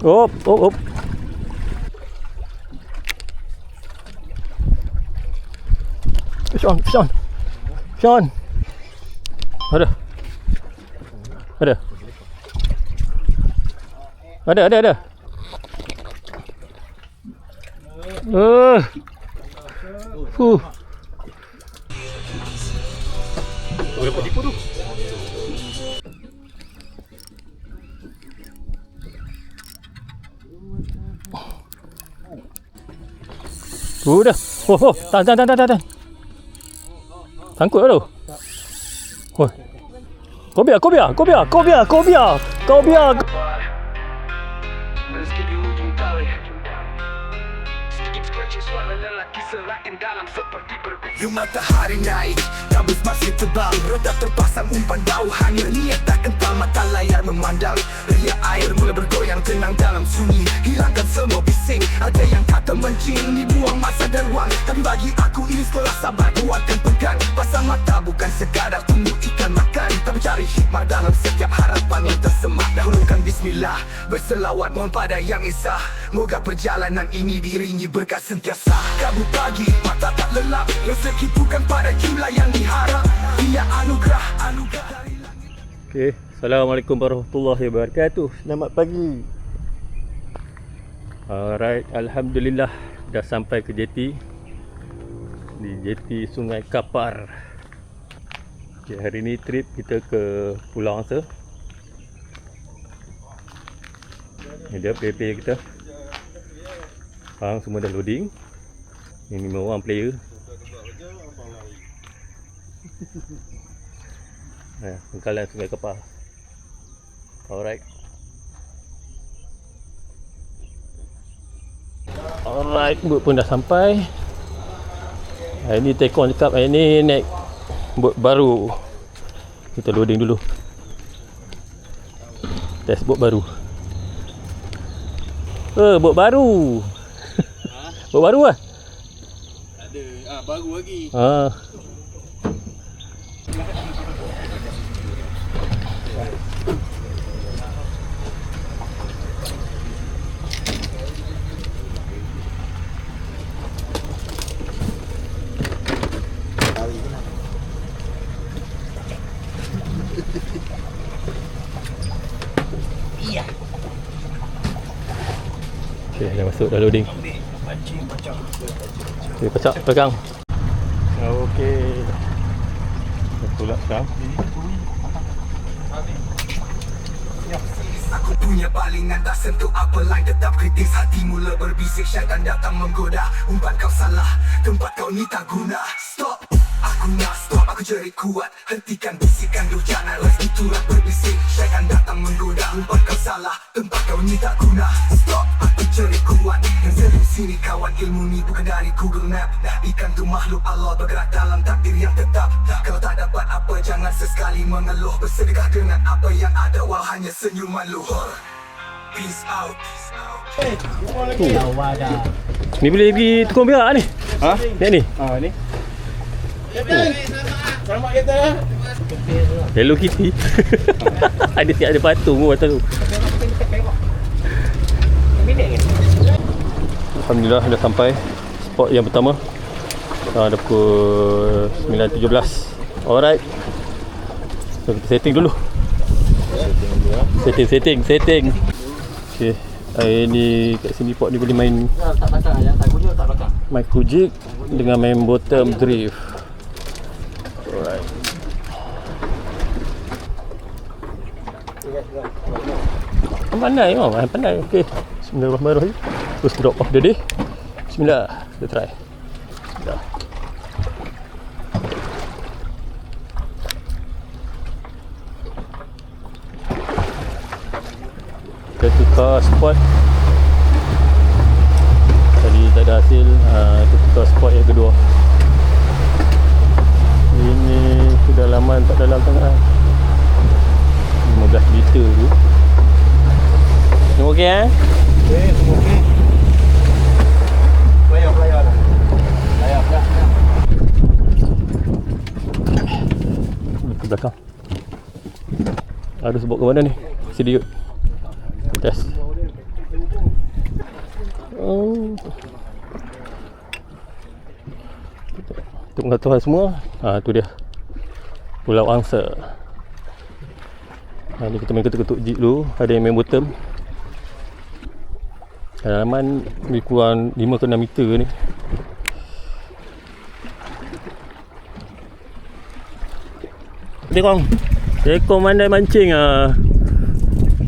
Op, op, op. Fish on, fish on. Fish on. Ada. Ada. Ada. Berapa tipu tu? Dah. Oh, tahan. Sangkut dah tu. Oh. Kau biar. Di matahari naik, kabus masih tebal, roda terpasang umpan bau, hanya niat tak kental, mata layar memandang. Ria air mula bergoyang tenang dalam sunyi, hilangkan semua bising, ada yang kata mencing, dibuang masa dan ruang. Tapi bagi aku ini sekolah sabar, kuatkan pegang. Pasang mata bukan sekadar tunggu ikan makan, tapi cari hikmah dalam setiap harapan yang tersemat. Dahulukan bismillah, berselawat mohon pada yang esa. Moga perjalanan ini diiringi berkat sentiasa. Kabut pagi, mata tak lelap, rezeki bukan pada jumlah yang diharap, ia anugerah dari langit. Okay, Assalamualaikum warahmatullahi wabarakatuh. Selamat pagi. Alright, Alhamdulillah dah sampai ke jeti. Di jeti Sungai Kapar. Okay, hari ni trip kita ke Pulau Angsa. Ini dia PP kita. Hang semua dah loading. Ini 5 orang player. Pengkalan Sungai Kapar. Alright. Bot pun dah sampai. Hari ni Tekon cakap hari ni naik bot baru. Kita loading dulu. Test bot baru. Bot baru. Bot baru lah. Ada. Baru lagi. Okay, dah masuk, dah loading. Okay, pecah, pegang. Okay. Pulak sekarang. Aku punya balingan tak sentuh apa lain, tetap kritis hati mula berbisik, syaitan datang menggoda. Umpan kau salah, tempat kau ni tak guna. Stop, aku nak stop, aku jerit kuat, hentikan bisikan durjana. Rezeki turut berbisik, syaitan datang menggoda. Umpan kau salah, tempat kau ni tak guna. Stop, aku jerit kuat, yang serius sini kawan, ilmu ni bukan dari Google Map. Ikan tu makhluk Allah bergerak dalam takdir yang tetap. Kalau tak dapat apa jangan sesekali mengeluh, bersedekah dengan apa yang ada, wah hanya senyuman luhur. Peace out. Ni boleh pergi tukang berak ni. Ha? Lihat ni. Ni. Selamat kita. Hello Kitty. Ada patung atas tu. Alhamdulillah dah sampai spot yang pertama. Dah pukul 9.17. Alright. So kita setting dulu. Setting. Okay. Ini kat sini pot ni boleh main micro jig dengan main bottom drift. Alright. Pandai. Okay. Bismillahirrahmanirrahim. Terus drop off dia. Bismillah. Kita try. Bismillah. Kita tukar spot. Tadi tak ada hasil. Kita tukar spot yang kedua. Ini kedalaman tak dalam sangat. 15 meter tu. Semua okey eh? Okey, semua okey. Layar dah. Ke belakang. Harus bawa ke mana ni? Sini yuk. Test. Oh. Untuk pengetahuan semua, tu dia Pulau Angsa. Ni kita main ketuk-ketuk jeep dulu. Ada yang main bottom. Kedalaman lebih kurang 5 ke 6 meter ni. Tengok ekor mandai mancing ah.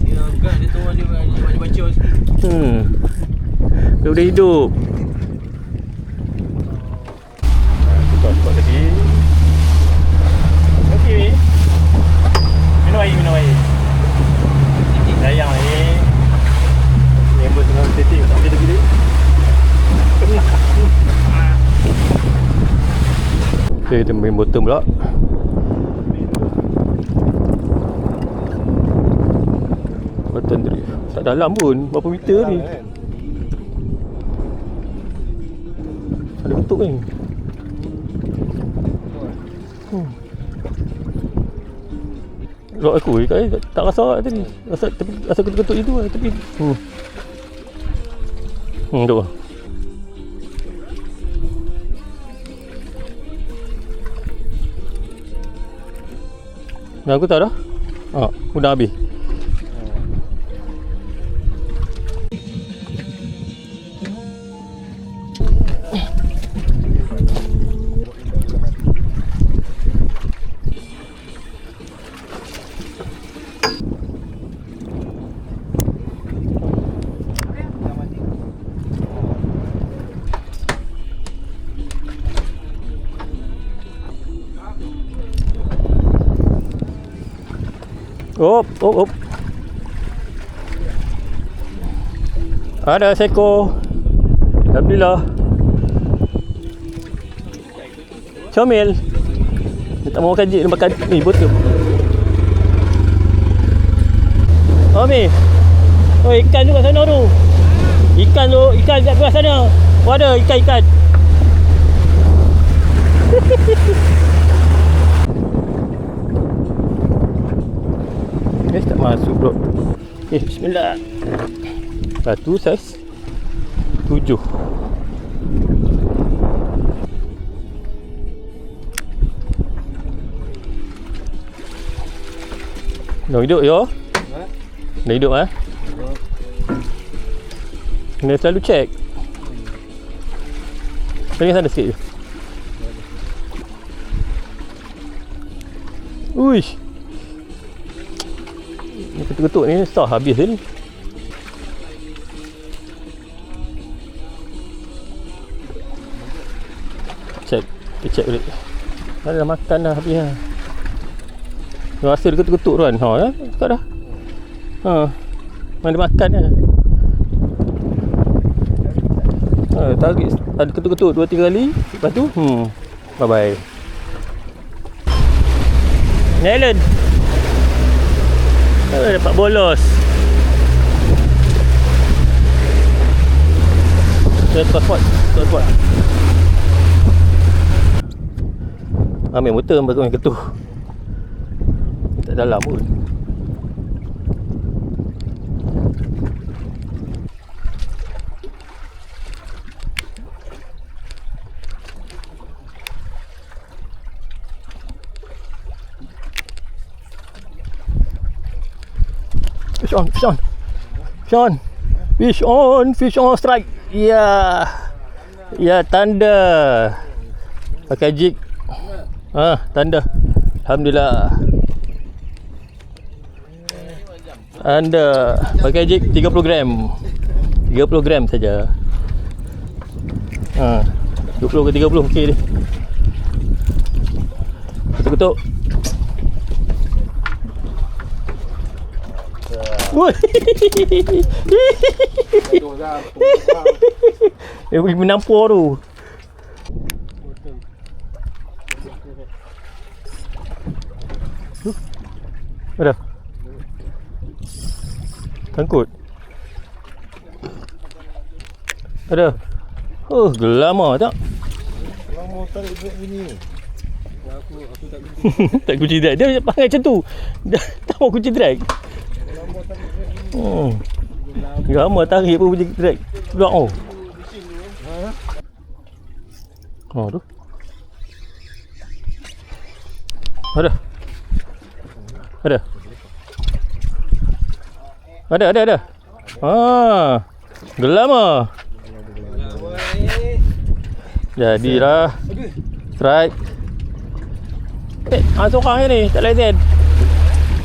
Ya, bukan dia tu dia baca sikit. Dia boleh hidup. Kita spot tadi. Okey. Minum air. Sayang air. Yang buat tengah setting tak boleh gede. Okey, kita main bottom pula. Bottom drift. Tak dalam pun, berapa meter ni? Ada ketuk ni. Lock aku tak rasa tadi. Rasa ketuk-ketuk itu lah tapi. Tu. Nah, aku tak dah. Udah habis. Op. Ada seko. Alhamdulillah. Comel. Dia tak mau makan jik, dia makan ni botol. Mi. Oh, ikan tu kat sana tu. Ikan kat belah sana. Oh, ada ikan. Tak masuk bro. Bismillah. Satu saiz 7. Nak hidup yo? Nak hidup Kena selalu check. Tengok sana sikit je. Uish. Ni ketuk-ketuk ni sah habis ni. Kita check balik. Dah makan dah habis dah. Rasa dia ketuk-ketuk tu kan. Cakap dah. Mana dia makan dah. Tarik ada ketuk-ketuk 2-3 kali. Lepas tu bye bye. Nailen. Dapat bolos. Spot. Ambil motor baru main ketuh. Tak dalam pun. Fish on strike. Ya, tanda. Pakai jig. Tanda. Alhamdulillah. Anda pakai jig 30 gram. 30 gram saja. 20 ke 30 okey dia. Ketuk-ketuk. Woi. Dia pergi menampur tu. Ada. Sangkut. Ada. Oh, gelama tak? Lama tarik buat bunyi. Aku tak bunyi. Tak kunci drag. Dia panggil macam tu. Dia tak mau kunci drag. Lama tarik buat bunyi. Lama tarik pun bunyi trek keluar oh. Oh tu. Ada. Ada. Ada. Ah. Gelam ah. Jadilah. Strike. Seorang je ni, tak lesen.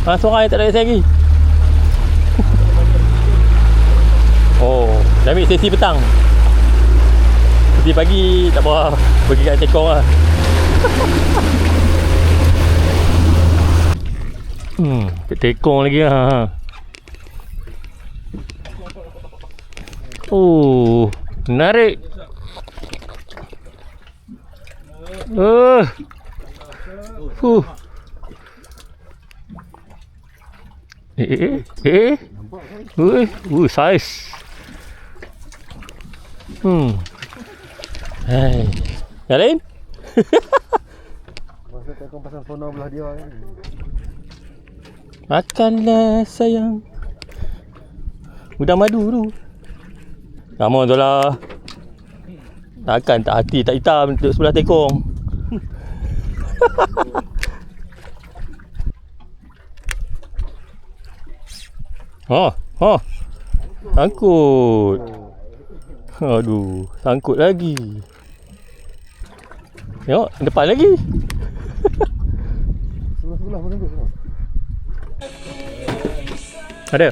Seorang je tak lesen lagi. Oh, dah ambil sesi petang. Sesi pagi tak apa, pergi kat tekong lah. Tekong lagi lah. Oh, menarik. Saiz. Hai. Yang lain? Masa tekong pasal sonar belah dia kan. Makanlah sayang. Udang madu tu. Lama tu lah. Takkan tak hati tak hitam duduk sebelah tekong. Sangkut. Aduh, sangkut lagi. Tengok, depan lagi. Sebelah pun sangkut semua. Ada.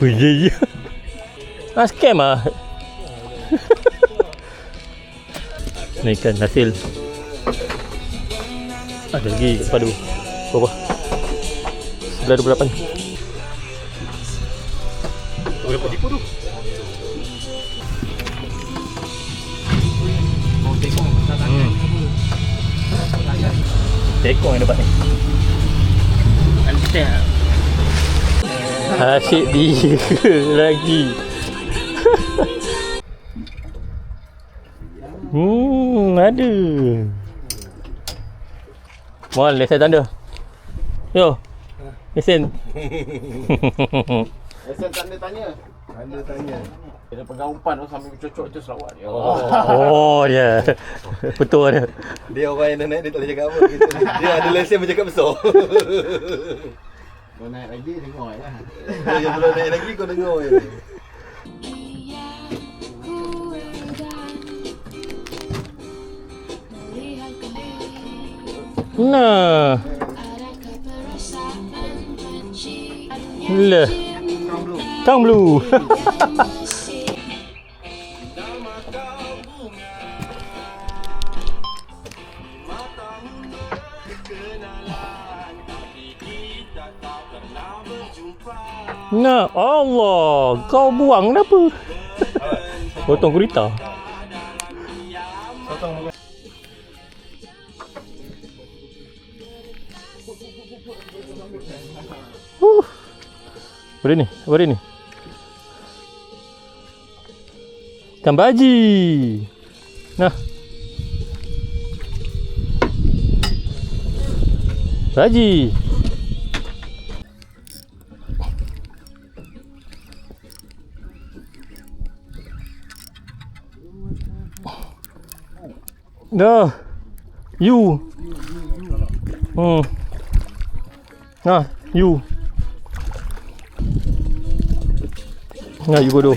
Ya. Scam ah. Ni ikan hasil. Ada lagi kat padu. Berapa? 9.28. Berapa tipu tu? Tekong yang dapat ni. Antara. Asyik dia lagi. Ada. Mohon lesen tanda. Yo. Lesen. Lesen tanda tanya. Kena pegang umpan tu sambil bercocok je Sarawak. Oh dia. Betul dia. Dia orang yang naik dia tak boleh cakap apa. Dia ada lesen bercakap besar. Kau naik lagi dengar je lah. Dia belum naik lagi kau dengar je. Nah. Lah. Kang Blue. Nah, Allah, kau buang kenapa? Potong gurita. Apa dia ni? Ikan baji. Nah. Baji. Dah. You. Nah, you. Nah, you bodoh.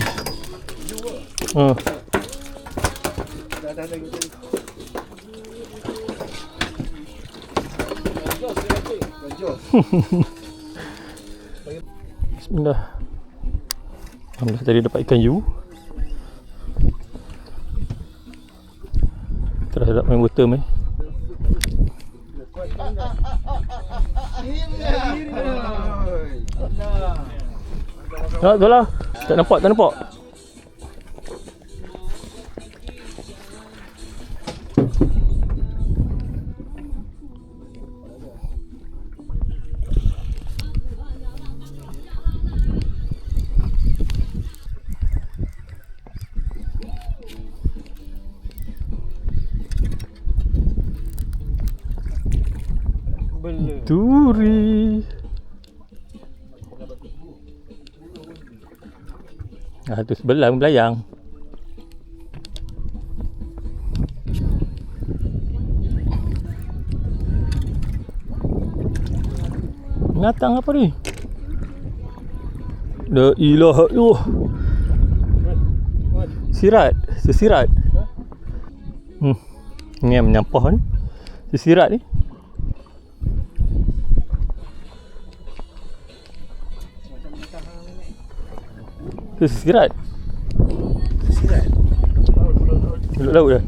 Bismillah. Alhamdulillah tadi dapat ikan you. Terhadap main bottom ni. Tu lah. Tak nampak. Bela. Duri. Tu sebelah pun belayang. Binatang apa ni? La ilaha illallah. Sirat, sesirat. Ni yang menyampah ni. Sesirat ni. Sesirat. Sirat. Duduk laut dah.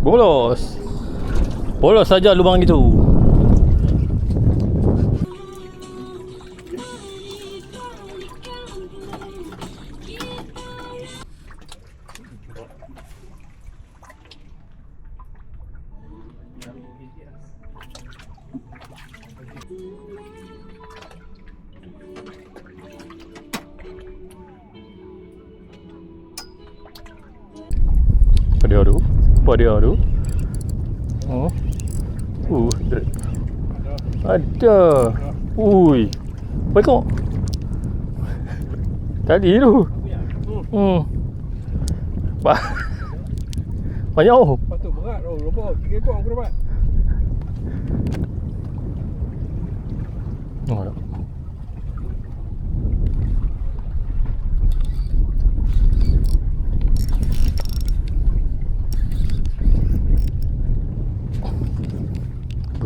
Bolos. Bolos saja lubang itu. Apa dia tu? Oh. Ada. Ui. Baiklah. Tadi tu. Banyak oh. Patut berat oh, robot 3 ekor aku dapat. Oh.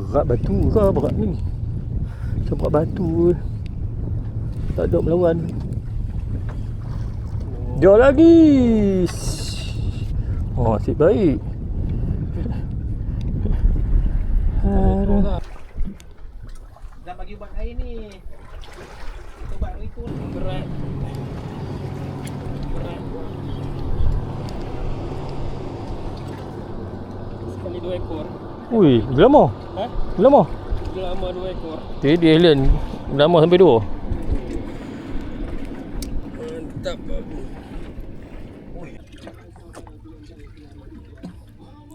Berat batu ke berat ni? Macam berat batu. Tak ada melawan. Jauh lagi. Oh, asyik baik. Dah bagi ubat air ni. Ubat itu berat. Sekali 2 ekor. Ui, lama. Ha? Lama. Lama 2 ekor. Jadi alien lama sampai 2. Mantap babu.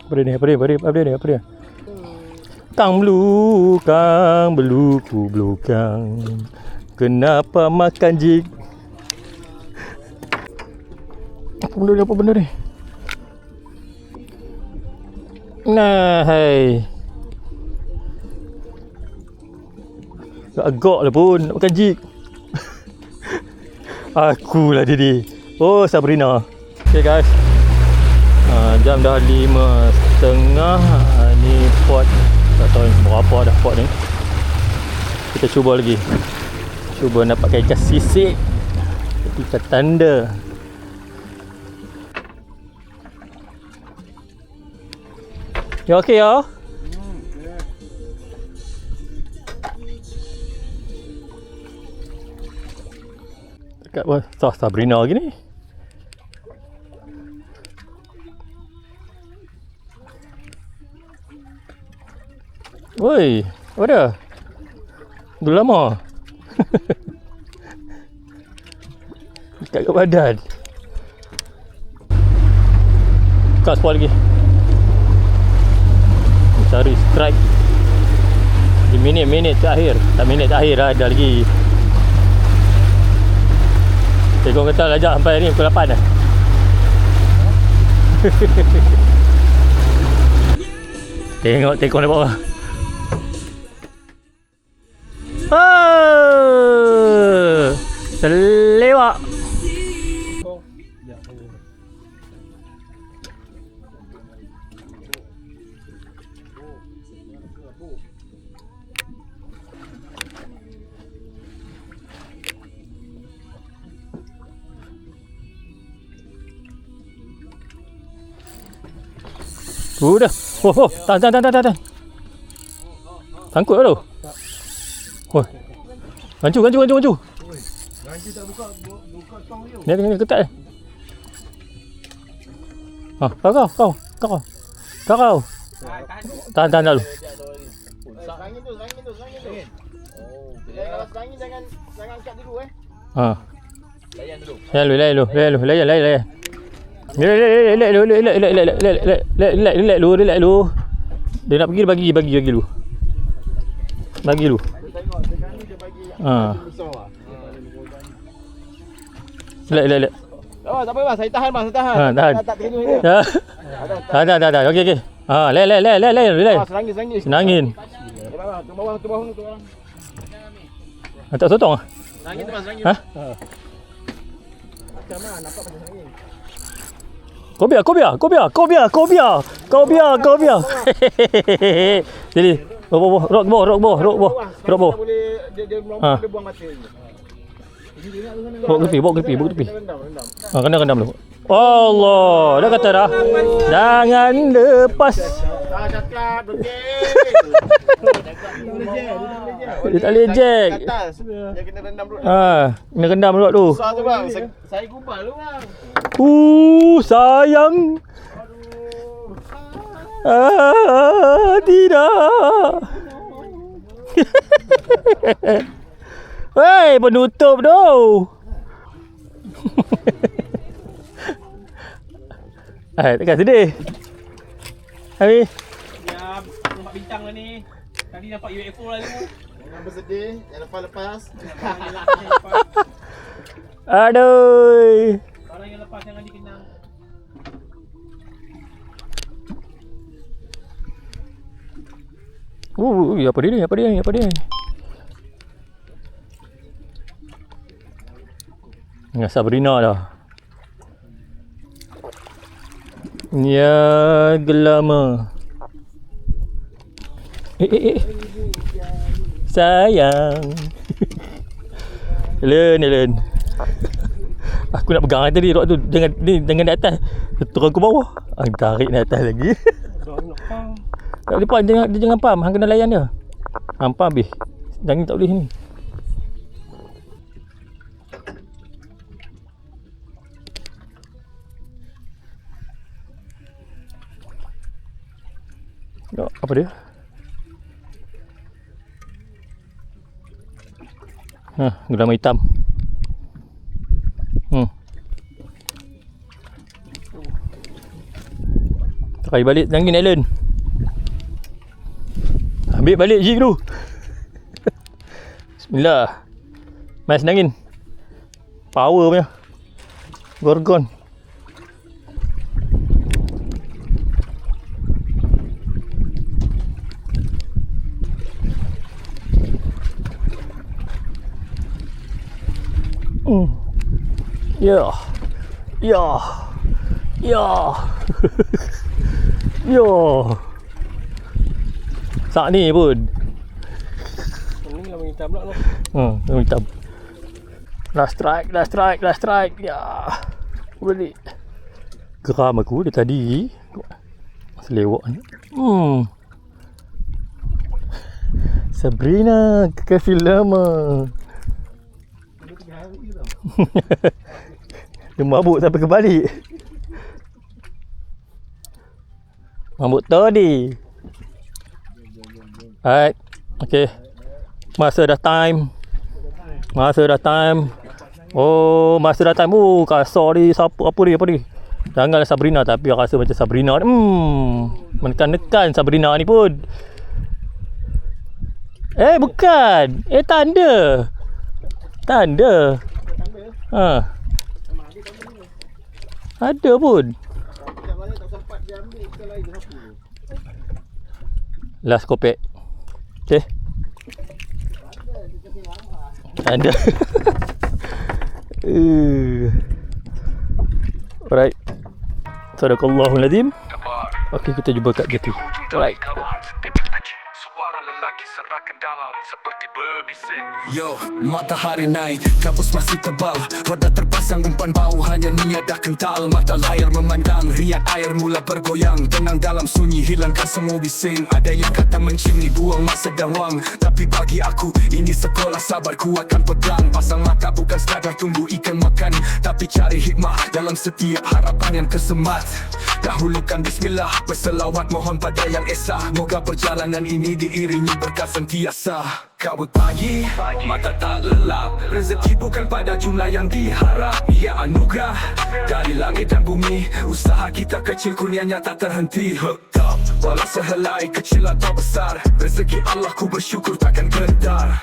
Apa dia? Kang beluku belukang. Kenapa makan jig? Apa benda ni? Nah, hai. Agak lah pun nak makan jig. Akulah dia. Oh, Sabrina. Okay guys. Jam dah 5.30. Ni pot. Tak tahu berapa dah pot ni. Kita cuba lagi. Cuba nak pakai ikan sisik. Ikan tanda. Ya okey ya. Dekat apa? Sabrina lagi ni. Woi, apa dah? Dah lama. Dekat badan. Kat spot lagi. Cari strike di minit-minit terakhir. Tak minit terakhir lah, ada lagi. Tekong kata lajak sampai ni pukul 8 dah. Tengok tekong di bawah. Selewak. Dah. Oh, tahan. Sangkut lah tu. Oh. Gancu. Rancu tak buka tong dia. Ni ketat ni. Ha, kau. Tahan dulu. Serangin tu. Kalau serangin jangan angkat dulu Ha. Layan dulu. Layan. Relax dulu. Dia nak pergi bagi dulu. Bagi dulu. Tengok sekarang ni dia bagi Ha. besar lah. Relax. Oh, tak apa bang, saya tahan. Ha, tahan. Tak terkena dia. Dah. Okey. Ha, relax. Serangin. Senangin. Bang, ke bawah tu bang. Tak sotong ah? Serangin tu bang, serangin. Ha? Macam mana nampak macam serangin. Kau biar. Jadi, rock boh. Boleh dia Ha. dia buang mata je. Bawa ke tepi. Rendam. Ha, rendam dulu. Allah, dah kata dah. Jangan lepas. Cakap okey. Dia tak boleh jack. Atas. Dia kena rendam dulu. Ha, kena rendam dulu tu. Besar tu bang. Saya gumpal tu bang. Sayang. Tidak. Hei, penutup tu. Takkan sedih. Habis. Ya, nampak bintang lah ni. Tadi nampak UFO lah tu. Jangan bersedih, yang lepas. Aduh. Orang yang lepas jangan dikenang. Apa dia ni? Dengan Sabrina dah. Ya, gelama. Sayang. Elen. Aku nak pegang tadi rod tu dengan di atas. Turun ke bawah. Tarik di atas lagi. Tak boleh pam, dia jangan pam. Hang kena layan dia. Pam habis. Jangan tak boleh ni. Apa dia? Gulama hitam. Try balik Nangin Island. Ambil balik jig tu. Bismillah. Mas Nangin. Power punya. Gorgon. Ya. Sak ni pun. Ini lama hitam pula tu. Lama hitam. Last strike. Ya. Balik. Geram aku dia tadi. Selewak ni. Sabrina, kekasih lama. Dia mabuk sampai kebalik. Mabuk tadi. Alright. Okay. Masa dah time. Oh, masa dah time. Kasar ni. Apa ni? Janganlah Sabrina, tapi aku rasa macam Sabrina. Menekan-nekan Sabrina ni pun. Bukan. Tanda. Ada pun. Last kopek. Okay. Ada. Alright. Sadaqallahul azim. Okay, kita jumpa kat Getty. Alright. Suara lelaki serahkan dalam seperti berbisik. Yo, matahari naik, kabut masih tebal, roda terpasang, umpan bau hanya niada kental. Mata layar memandang, riak air mula bergoyang. Tenang dalam sunyi, hilangkan semua bising. Ada yang kata mencimni, buang masa dan wang, tapi bagi aku ini sekolah sabar, kuatkan pedang. Pasang mata bukan sekadar tunggu ikan makan, tapi cari hikmah dalam setiap harapan yang tersemat. Dahulukan bismillah, berselawat mohon pada yang esa. Moga perjalanan ini diiringi berkat sentiasa. Kabut pagi, mata tak lelap, rezeki bukan pada jumlah yang diharap. Ia anugerah dari langit dan bumi, usaha kita kecil kurnianya tak terhenti. Hooked up, walau sehelai kecil atau besar, rezeki Allah ku bersyukur takkan gedar.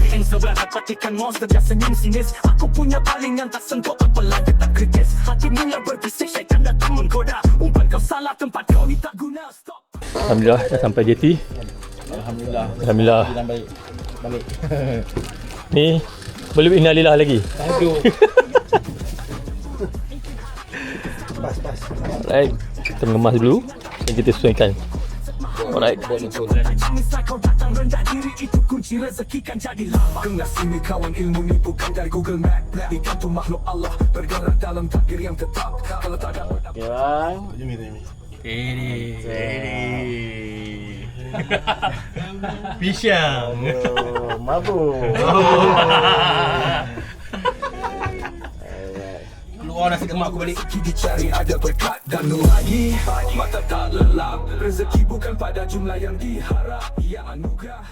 Yang sebelah patikan monster dia senyum sinis. Aku punya paling yang tak sentuh apalagi tak kritis. Hati mula berbisik, syaitan datang menggoda. Umpan kau salah, tempat kau ni tak guna. Stop. Alhamdulillah dah sampai JT. Alhamdulillah. Alhamdulillah. Bilang balik. Ni boleh innalillah lagi. Aduh. Pas. Alright, kita mengemas dulu dan kita sesuaikan. Alright. Misal kau datang rendah diri, itu kunci rezeki kan jadi lama. Kenal sini kawan, ilmu ni bukan dari Google Map. Dikantum makhluk Allah, bergerak dalam takdir yang tetap. Kalau tak ada Jom. Pisang. Mabuk. Keluar nasi lemak aku balik. rezeki dicari, ada berkat dan nurani. Mata tak lelap, rezeki bukan pada jumlah yang diharap. Ia anugerah